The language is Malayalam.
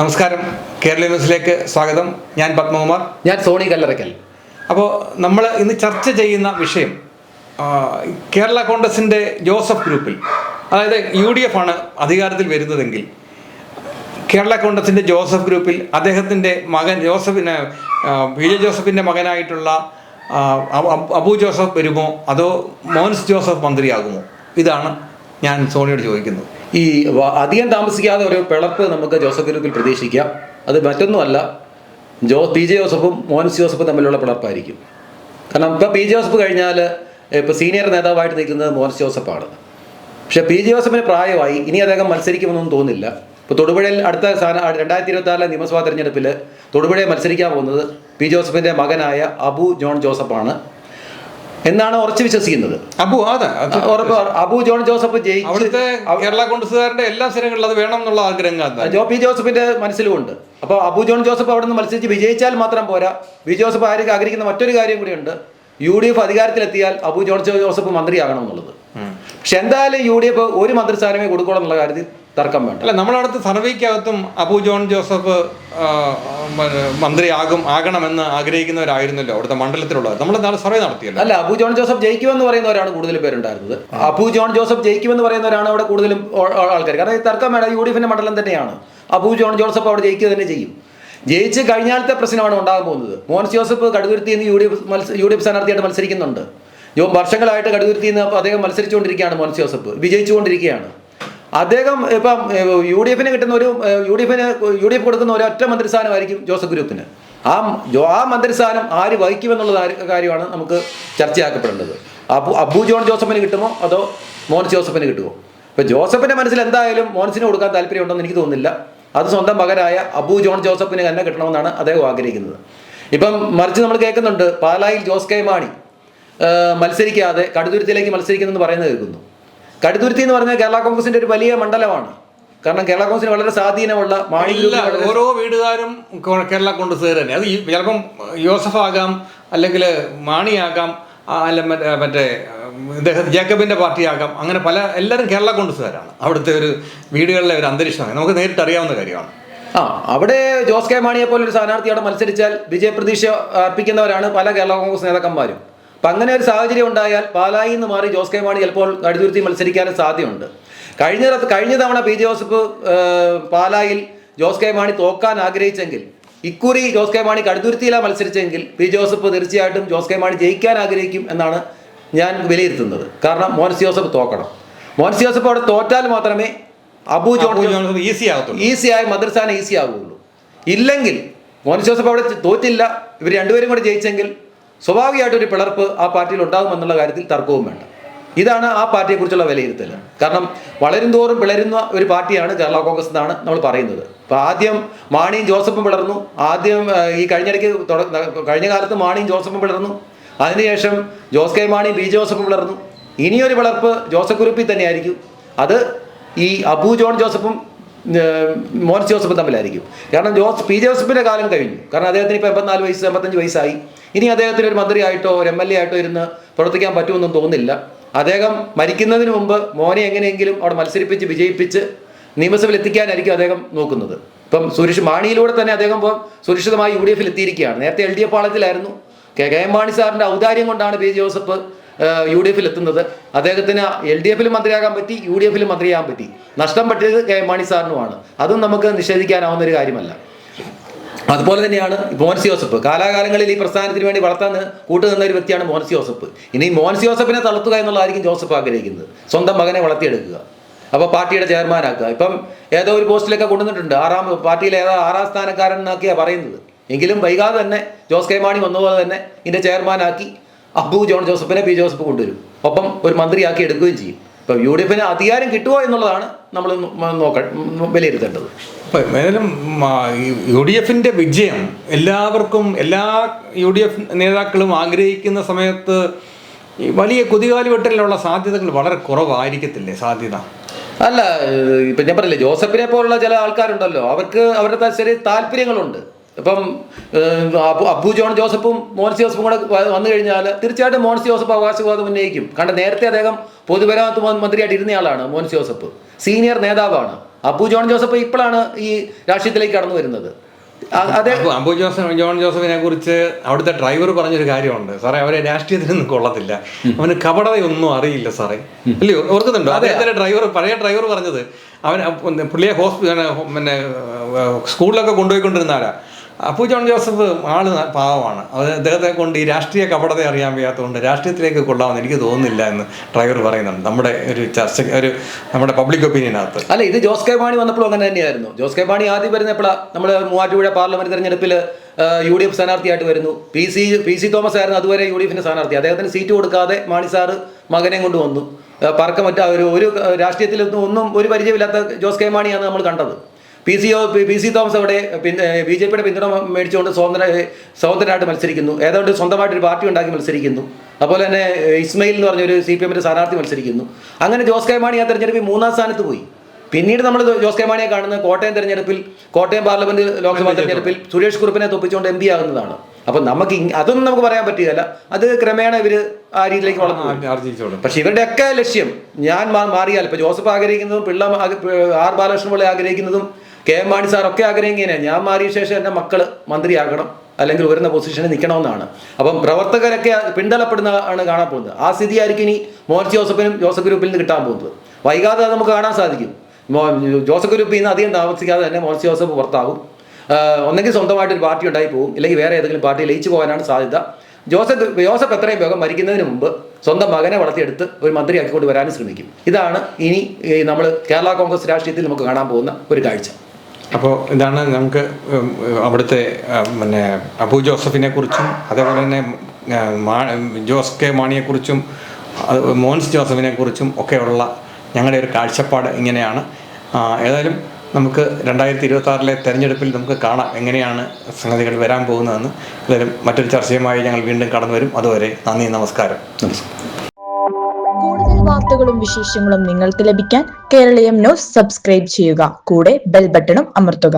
നമസ്കാരം, കേരള ന്യൂസിലേക്ക് സ്വാഗതം. ഞാൻ പത്മകുമാർ. ഞാൻ സോണി കല്ലറയ്ക്കൽ. അപ്പോൾ നമ്മൾ ഇന്ന് ചർച്ച ചെയ്യുന്ന വിഷയം കേരള കോൺഗ്രസിൻ്റെ ജോസഫ് ഗ്രൂപ്പിൽ, അതായത് UDF ആണ് അധികാരത്തിൽ വരുന്നതെങ്കിൽ കേരള കോൺഗ്രസിൻ്റെ ജോസഫ് ഗ്രൂപ്പിൽ അദ്ദേഹത്തിൻ്റെ മകൻ PJ ജോസഫിൻ്റെ മകനായിട്ടുള്ള അബു ജോസഫ് വരുമോ, അതോ മോൻസ് ജോസഫ് മന്ത്രിയാകുമോ? ഇതാണ് ഞാൻ സോണിയോട് ചോദിക്കുന്നത്. ഈ അധികം താമസിക്കാതെ ഒരു പിളർപ്പ് നമുക്ക് ജോസഫ് ഗ്രൂപ്പിൽ പ്രതീക്ഷിക്കാം. അത് മറ്റൊന്നുമല്ല, PJ ജോസഫും മോൻസ് ജോസഫും തമ്മിലുള്ള പിളർപ്പായിരിക്കും. കാരണം ഇപ്പോൾ PJ ജോസഫ് കഴിഞ്ഞാൽ ഇപ്പോൾ സീനിയർ നേതാവായിട്ട് നിൽക്കുന്നത് മോൻസ് ജോസഫാണ്. പക്ഷേ PJ ജോസഫിന് പ്രായമായി, ഇനി അദ്ദേഹം മത്സരിക്കുമെന്നൊന്നും തോന്നുന്നില്ല. ഇപ്പോൾ തൊടുപുഴയിൽ അടുത്ത 2024 നിയമസഭാ തെരഞ്ഞെടുപ്പിൽ തൊടുപുഴയിൽ മത്സരിക്കാൻ പോകുന്നത് PJ ജോസഫിൻ്റെ മകനായ അബു ജോൺ ജോസഫാണ് എന്നാണ് ഉറച്ചു വിശ്വസിക്കുന്നത്. അബു ജോൺ ജോസഫ് അവിടുത്തെ കേരള കോൺഗ്രസുകാരുടെ എല്ലാ സ്ഥലങ്ങളിലും അത് വേണം എന്നുള്ള ആഗ്രഹം PJ ജോസഫിന്റെ മനസ്സിലുമുണ്ട്. അപ്പോൾ അബു ജോൺ ജോസഫ് അവിടെ നിന്ന് മത്സരിച്ച് വിജയിച്ചാൽ മാത്രം പോരാ, PJ ജോസഫ് ആഗ്രഹിക്കുന്ന മറ്റൊരു കാര്യം കൂടിയുണ്ട്. UDF അധികാരത്തിലെത്തിയാൽ അബു ജോൺ ജോസഫ് മന്ത്രിയാകണം എന്നുള്ളത്. പക്ഷെ എന്തായാലും UDF ഒരു മന്ത്രിസ്ഥാനമേ കൊടുക്കണം എന്നുള്ള കാര്യത്തിൽ തർക്കം വേണ്ട. അല്ല, നമ്മളടുത്ത് സർവേക്കകത്തും അബു ജോൺ ജോസഫ് ആകണമെന്ന് ആഗ്രഹിക്കുന്നവരായിരുന്നല്ലോ അവിടുത്തെ മണ്ഡലത്തിലുള്ളത്. നമ്മൾ സർവേ നടത്തിയല്ലോ. അല്ല, അബു ജോൺ ജോസഫ് ജയിക്കുമെന്ന് പറയുന്നവരാണ് കൂടുതലും പേരുണ്ടായിരുന്നത്. അബു ജോൺ ജോസഫ് ജയിക്കുമെന്ന് പറയുന്നവരാണ് അവിടെ കൂടുതലും ആൾക്കാർ. കാരണം ഈ തർക്കം വേണ്ട, UDFിന്റെ മണ്ഡലം തന്നെയാണ്. അബു ജോൺ ജോസഫ് അവിടെ ജയിക്കുക തന്നെ ചെയ്യും. ജയിച്ച് കഴിഞ്ഞാലത്തെ പ്രശ്നമാണ് ഉണ്ടാകാൻ പോകുന്നത്. മോൻസ് ജോസഫ് കടുതുരുത്തിയിൽ നിന്ന് UDF സ്ഥാനാർത്ഥിയായിട്ട് മത്സരിക്കുന്നുണ്ട്. വർഷങ്ങളായിട്ട് കടുതുരുത്തിയിൽ നിന്ന് അദ്ദേഹം മത്സരിച്ചുകൊണ്ടിരിക്കുകയാണ്. മോൻസ് ജോസഫ് വിജയിച്ചുകൊണ്ടിരിക്കുകയാണ്. അദ്ദേഹം ഇപ്പം UDFിന് കിട്ടുന്ന UDF കൊടുക്കുന്ന ഒരൊറ്റ മന്ത്രിസ്ഥാനമായിരിക്കും ജോസഫ് ഗ്രൂപ്പിന്. ആ മന്ത്രിസ്ഥാനം ആര് വഹിക്കുമെന്നുള്ള കാര്യമാണ് നമുക്ക് ചർച്ചയാക്കപ്പെടേണ്ടത്. അബു ജോൺ ജോസഫിന് കിട്ടുമോ അതോ മോൻസ് ജോസഫിന് കിട്ടുമോ? ഇപ്പം ജോസഫിന്റെ മനസ്സിൽ എന്തായാലും മോൻസിന് കൊടുക്കാൻ താല്പര്യമുണ്ടെന്ന് എനിക്ക് തോന്നുന്നില്ല. അത് സ്വന്തം മകനായ അബു ജോൺ ജോസഫിന് തന്നെ കിട്ടണമെന്നാണ് അദ്ദേഹം ആഗ്രഹിക്കുന്നത്. ഇപ്പം മറിച്ച് നമ്മൾ കേൾക്കുന്നുണ്ട്, പാലായിൽ ജോസ് കെ മാണി മത്സരിക്കാതെ കടുതുരുത്തിയിലേക്ക് മത്സരിക്കുന്നെന്ന് പറയുന്നത് കേൾക്കുന്നു. കടുതുരുത്തി എന്ന് പറഞ്ഞാൽ കേരള കോൺഗ്രസിന്റെ ഒരു വലിയ മണ്ഡലമാണ്. കാരണം കേരള കോൺഗ്രസിന് വളരെ സ്വാധീനമുള്ള ഓരോ വീടുകാരും കേരള കോൺഗ്രസ്സുകാർ തന്നെ. അത് ചിലപ്പം ജോസഫ് ആകാം, അല്ലെങ്കിൽ മാണിയാകാം, അല്ല മറ്റേ ജേക്കബിന്റെ പാർട്ടിയാകാം. അങ്ങനെ എല്ലാവരും കേരള കോൺഗ്രസ്സുകാരാണ്. അവിടുത്തെ ഒരു വീടുകളിലെ ഒരു അന്തരീക്ഷമാണ് നമുക്ക് നേരിട്ട് അറിയാവുന്ന കാര്യമാണ്. അവിടെ ജോസ് കെ മാണിയെ പോലെ ഒരു സ്ഥാനാർത്ഥി അവിടെ മത്സരിച്ചാൽ വിജയപ്രതീക്ഷ അർപ്പിക്കുന്നവരാണ് പല കേരള കോൺഗ്രസ് നേതാക്കന്മാരും. അപ്പം അങ്ങനെ ഒരു സാഹചര്യം ഉണ്ടായാൽ പാലായിൽ നിന്ന് മാറി ജോസ് കെ മാണി ചിലപ്പോൾ കടുതുരുത്തി മത്സരിക്കാനും സാധ്യതയുണ്ട്. കഴിഞ്ഞ തവണ PJ ജോസഫ് പാലായിൽ ജോസ് കെ മാണി തോക്കാൻ ആഗ്രഹിച്ചെങ്കിൽ, ഇക്കുറി ജോസ് കെ മാണി കടുതുരുത്തിയിലാണ് മത്സരിച്ചെങ്കിൽ PJ ജോസഫ് തീർച്ചയായിട്ടും ജോസ് കെ മാണി ജയിക്കാൻ ആഗ്രഹിക്കും എന്നാണ് ഞാൻ വിലയിരുത്തുന്നത്. കാരണം മോൻസ് ജോസഫ് തോക്കണം. മോൻസ് ജോസഫ് അവിടെ തോറ്റാൽ മാത്രമേ അബു ജോൺ ഈസിയായി മന്ത്രിസ്ഥാനം ഈസി ആകുള്ളൂ. ഇല്ലെങ്കിൽ മോൻസ് ജോസഫ് അവിടെ തോറ്റില്ല, ഇവർ രണ്ടുപേരും കൂടെ ജയിച്ചെങ്കിൽ സ്വാഭാവികമായിട്ടൊരു പിളർപ്പ് ആ പാർട്ടിയിൽ ഉണ്ടാകുമെന്നുള്ള കാര്യത്തിൽ തർക്കവും വേണ്ട. ഇതാണ് ആ പാർട്ടിയെക്കുറിച്ചുള്ള വിലയിരുത്തൽ. കാരണം വളരും തോറും പിളരുന്ന ഒരു പാർട്ടിയാണ് കേരള കോൺഗ്രസ് എന്നാണ് നമ്മൾ പറയുന്നത്. അപ്പോൾ ആദ്യം മാണിയും ജോസഫും പിളർന്നു. ഈ കഴിഞ്ഞ കാലത്ത് മാണിയും ജോസഫും പിളർന്നു. അതിനുശേഷം ജോസ് കെ മാണിയും PJ ജോസഫും പിളർന്നു. ഇനിയൊരു പിളർപ്പ് ജോസഫ് ഗ്രൂപ്പിൽ തന്നെയായിരിക്കും. അത് ഈ അബു ജോൺ ജോസഫും മോൻസ് ജോസഫും തമ്മിലായിരിക്കും. കാരണം PJ ജോസഫിൻ്റെ കാലം കഴിഞ്ഞു. കാരണം അദ്ദേഹത്തിന് ഇപ്പോൾ 84 വയസ്സ് 85 വയസ്സായി. ഇനി അദ്ദേഹത്തിന് ഒരു മന്ത്രിയായിട്ടോ ഒരു MLA ആയിട്ടോ ഇരുന്ന് പ്രവർത്തിക്കാൻ പറ്റുമെന്നും തോന്നുന്നില്ല. അദ്ദേഹം മരിക്കുന്നതിന് മുമ്പ് മോനെ എങ്ങനെയെങ്കിലും അവിടെ മത്സരിപ്പിച്ച് വിജയിപ്പിച്ച് നിയമസഭയിൽ എത്തിക്കാനായിരിക്കും അദ്ദേഹം നോക്കുന്നത്. ഇപ്പം മാണിയിലൂടെ തന്നെ അദ്ദേഹം ഇപ്പോൾ സുരക്ഷിതമായി UDFിൽ എത്തിയിരിക്കുകയാണ്. നേരത്തെ LDF പാളത്തിലായിരുന്നു. KM മാണി സാറിൻ്റെ ഔദാര്യം കൊണ്ടാണ് PJ ജോസഫ് UDFിൽ എത്തുന്നത്. അദ്ദേഹത്തിന് LDFിലും മന്ത്രിയാകാൻ പറ്റി, UDFിലും മന്ത്രിയാകാൻ പറ്റി. നഷ്ടം പറ്റിയത് KM മാണി സാറിനുമാണ്. അതും നമുക്ക് നിഷേധിക്കാനാവുന്ന ഒരു കാര്യമല്ല. അതുപോലെ തന്നെയാണ് മോൻസ് ജോസഫ്. കാലാകാലങ്ങളിൽ ഈ പ്രസ്ഥാനത്തിന് വേണ്ടി വളർത്താൻ കൂട്ടുനിന്ന ഒരു വ്യക്തിയാണ് മോൻസ് ജോസഫ്. ഇനി മോൻസ് ജോസഫിനെ തളർത്തുക എന്നുള്ളതായിരിക്കും ജോസഫ് ആഗ്രഹിക്കുന്നത്. സ്വന്തം മകനെ വളർത്തിയെടുക്കുക, അപ്പോൾ പാർട്ടിയുടെ ചെയർമാനാക്കുക. ഇപ്പം ഏതോ ഒരു പോസ്റ്റിലൊക്കെ കൊണ്ടുവന്നിട്ടുണ്ട്, പാർട്ടിയിലെ 6ാം സ്ഥാനക്കാരൻ എന്നൊക്കെയാണ് പറയുന്നത്. എങ്കിലും വൈകാതെ തന്നെ ജോസ് കെ മാണി വന്നപോലെ തന്നെ ഇതിൻ്റെ ചെയർമാനാക്കി അബു ജോൺ ജോസഫിനെ PJ ജോസഫ് കൊണ്ടുവരും. ഒപ്പം ഒരു മന്ത്രിയാക്കി എടുക്കുകയും ചെയ്യും. ഇപ്പം UDFിന് അധികാരം കിട്ടുമോ എന്നുള്ളതാണ് നമ്മൾ വിലയിരുത്തേണ്ടത്. ഏതായാലും UDFിൻ്റെ വിജയം എല്ലാവർക്കും, എല്ലാ UDF നേതാക്കളും ആഗ്രഹിക്കുന്ന സമയത്ത് വലിയ കുതികാലുവെട്ടലിനുള്ള സാധ്യതകൾ വളരെ കുറവായിരിക്കത്തില്ലേ? സാധ്യത അല്ല, ഇപ്പം ഞാൻ പറയില്ലേ, ജോസഫിനെ പോലുള്ള ചില ആൾക്കാരുണ്ടല്ലോ, അവർക്ക് അവരുടെ ചെറിയ താല്പര്യങ്ങളുണ്ട്. ഇപ്പം അബു ജോൺ ജോസഫും മോൻസ് ജോസഫും കൂടെ വന്നു കഴിഞ്ഞാൽ തീർച്ചയായിട്ടും മോൻസ് ജോസഫ് അവകാശവാദം ഉന്നയിക്കും. കാരണം നേരത്തെ അദ്ദേഹം പൊതുമരാമത്ത് മന്ത്രിയായിട്ട് ഇരുന്നയാളാണ്. മോൻസ് ജോസഫ് സീനിയർ നേതാവാണ്. അപ്പു ജോൺ ജോസഫ് ഇപ്പോഴാണ് ഈ രാഷ്ട്രീയത്തിലേക്ക് കടന്നു വരുന്നത്. അതെ, ജോൺ ജോസഫിനെ കുറിച്ച് അവിടുത്തെ ഡ്രൈവർ പറഞ്ഞൊരു കാര്യമുണ്ട് സാറേ, അവരെ രാഷ്ട്രീയത്തിനൊന്നും കൊള്ളത്തില്ല, അവന് കപടതയൊന്നും അറിയില്ല സാറേ, അല്ലയോ? ഓർക്കുന്നുണ്ടോ അദ്ദേഹത്തിന്റെ ഡ്രൈവർ, പഴയ ഡ്രൈവർ പറഞ്ഞത്? അവൻ പുള്ളിയെ പിന്നെ സ്കൂളിലൊക്കെ കൊണ്ടുപോയിക്കൊണ്ടിരുന്ന ആരാ? അപ്പു ജോൺ ജോസഫ് ആള് പാവമാണ്, അദ്ദേഹത്തെ കൊണ്ട് ഈ രാഷ്ട്രീയ കപടത അറിയാൻ വയ്യാത്തതുകൊണ്ട് രാഷ്ട്രീയത്തിലേക്ക് കൊള്ളാമെന്ന് എനിക്ക് തോന്നുന്നില്ല എന്ന് ഡ്രൈവർ പറയുന്നുണ്ട് നമ്മുടെ ഒരു ചർച്ച, നമ്മുടെ പബ്ലിക് ഒപ്പീനിയനകത്ത്. അല്ല, ഇത് ജോസ് കെ മാണി വന്നപ്പോഴും അങ്ങനെ തന്നെയായിരുന്നു. ജോസ് കെ മാണി ആദ്യം വരുന്നപ്പോഴാണ് നമ്മൾ മൂവാറ്റുപുഴ പാർലമെന്റ് തെരഞ്ഞെടുപ്പിൽ UDF സ്ഥാനാർത്ഥിയായിട്ട് വരുന്നു. പി സി തോമസ് ആയിരുന്നു അതുവരെ UDFന്റെ സ്ഥാനാർത്ഥി. അദ്ദേഹത്തിന് സീറ്റ് കൊടുക്കാതെ മാണി സാറ് മകനെ കൊണ്ട് വന്നു. പറക്കമറ്റ ഒരു രാഷ്ട്രീയത്തിലൊന്നും ഒരു പരിചയമില്ലാത്ത ജോസ് കെ മാണിയാണ് നമ്മൾ കണ്ടത്. പി സി തോമസ് അവിടെ BJPയുടെ പിന്തുണ മേടിച്ചുകൊണ്ട് സ്വതന്ത്രനായിട്ട് മത്സരിക്കുന്നു. ഏതാണ്ട് സ്വന്തമായിട്ടൊരു പാർട്ടി ഉണ്ടാക്കി മത്സരിക്കുന്നു. അതുപോലെ തന്നെ ഇസ്മയിൽ എന്ന് പറഞ്ഞൊരു CPMന്റെ സ്ഥാനാർത്ഥി മത്സരിക്കുന്നു. അങ്ങനെ ജോസ് കെ മാണി ആ തെരഞ്ഞെടുപ്പിൽ 3ാം സ്ഥാനത്ത് പോയി. പിന്നീട് നമ്മൾ ജോസ് കെ മാണിയെ കാണുന്നത് കോട്ടയം തെരഞ്ഞെടുപ്പിൽ, കോട്ടയം പാർലമെന്റ് ലോക്സഭാ തെരഞ്ഞെടുപ്പിൽ സുരേഷ് കുറുപ്പിനെ തൊപ്പിച്ചുകൊണ്ട് MP ആകുന്നതാണ്. അപ്പം നമുക്ക് അതൊന്നും നമുക്ക് പറയാൻ പറ്റുകയില്ല. അത് ക്രമേണ ഇവർ ആ രീതിയിലേക്ക് വളർന്നു. പക്ഷെ ഇവരുടെയൊക്കെ ലക്ഷ്യം, ഞാൻ മാറിയാൽ, ഇപ്പൊ ജോസഫ് ആഗ്രഹിക്കുന്നതും R ബാലകൃഷ്ണൻ പിള്ള ആഗ്രഹിക്കുന്നതും KM മാണി സാറൊക്കെ ആഗ്രഹിക്കുന്നതിനാണ്, ഞാൻ മാറിയ ശേഷം എൻ്റെ മക്കള് മന്ത്രിയാകണം, അല്ലെങ്കിൽ ഉയർന്ന പൊസിഷനിൽ നിൽക്കണമെന്നാണ്. അപ്പം പ്രവർത്തകരൊക്കെ പിന്തള്ളപ്പെടുന്ന ആണ് കാണാൻ പോകുന്നത്. ആ സ്ഥിതിയായിരിക്കും ഇനി മോൻസ് ജോസഫിനും ജോസഫ് ഗ്രൂപ്പിൽ നിന്ന് കിട്ടാൻ പോകുന്നത്. വൈകാതെ അത് നമുക്ക് കാണാൻ സാധിക്കും. ജോസഫ് ഗ്രൂപ്പിൽ നിന്ന് അധികം താമസിക്കാതെ തന്നെ മോൻസ് ജോസഫ് പുറത്താകും. ഒന്നെങ്കിൽ സ്വന്തമായിട്ടൊരു പാർട്ടി ഉണ്ടായി പോകും, ഇല്ലെങ്കിൽ വേറെ ഏതെങ്കിലും പാർട്ടി ലയിച്ചു പോകാനാണ് സാധ്യത. ജോസഫ് എത്രയും വേഗം മരിക്കുന്നതിന് മുമ്പ് സ്വന്തം മകനെ വളർത്തിയെടുത്ത് ഒരു മന്ത്രിയാക്കിക്കൊണ്ട് വരാനും ശ്രമിക്കും. ഇതാണ് ഇനി നമ്മൾ കേരള കോൺഗ്രസ് രാഷ്ട്രീയത്തിൽ നമുക്ക് കാണാൻ പോകുന്ന ഒരു കാഴ്ച. അപ്പോൾ ഇതാണ് നമുക്ക് അവിടുത്തെ പിന്നെ അബു ജോസഫിനെ കുറിച്ചും അതേപോലെ തന്നെ ജോസ് കെ മാണിയെക്കുറിച്ചും മോൻസ് ജോസഫിനെ കുറിച്ചും ഒക്കെയുള്ള ഞങ്ങളുടെ ഒരു കാഴ്ചപ്പാട് ഇങ്ങനെയാണ്. ഏതായാലും നമുക്ക് 2026 തെരഞ്ഞെടുപ്പിൽ നമുക്ക് കാണാം എങ്ങനെയാണ് സംഗതികൾ വരാൻ പോകുന്നതെന്ന്. ഏതായാലും മറ്റൊരു ചർച്ചയുമായി ഞങ്ങൾ വീണ്ടും കടന്നു വരും. അതുവരെ നന്ദി, നമസ്കാരം. കൂടുതൽ വാർത്തകളും വിശേഷങ്ങളും നിങ്ങൾക്ക് ലഭിക്കാൻ കേരളീയം ന്യൂസ് സബ്സ്ക്രൈബ് ചെയ്യുക. കൂടെ ബെൽ ബട്ടണും അമർത്തുക.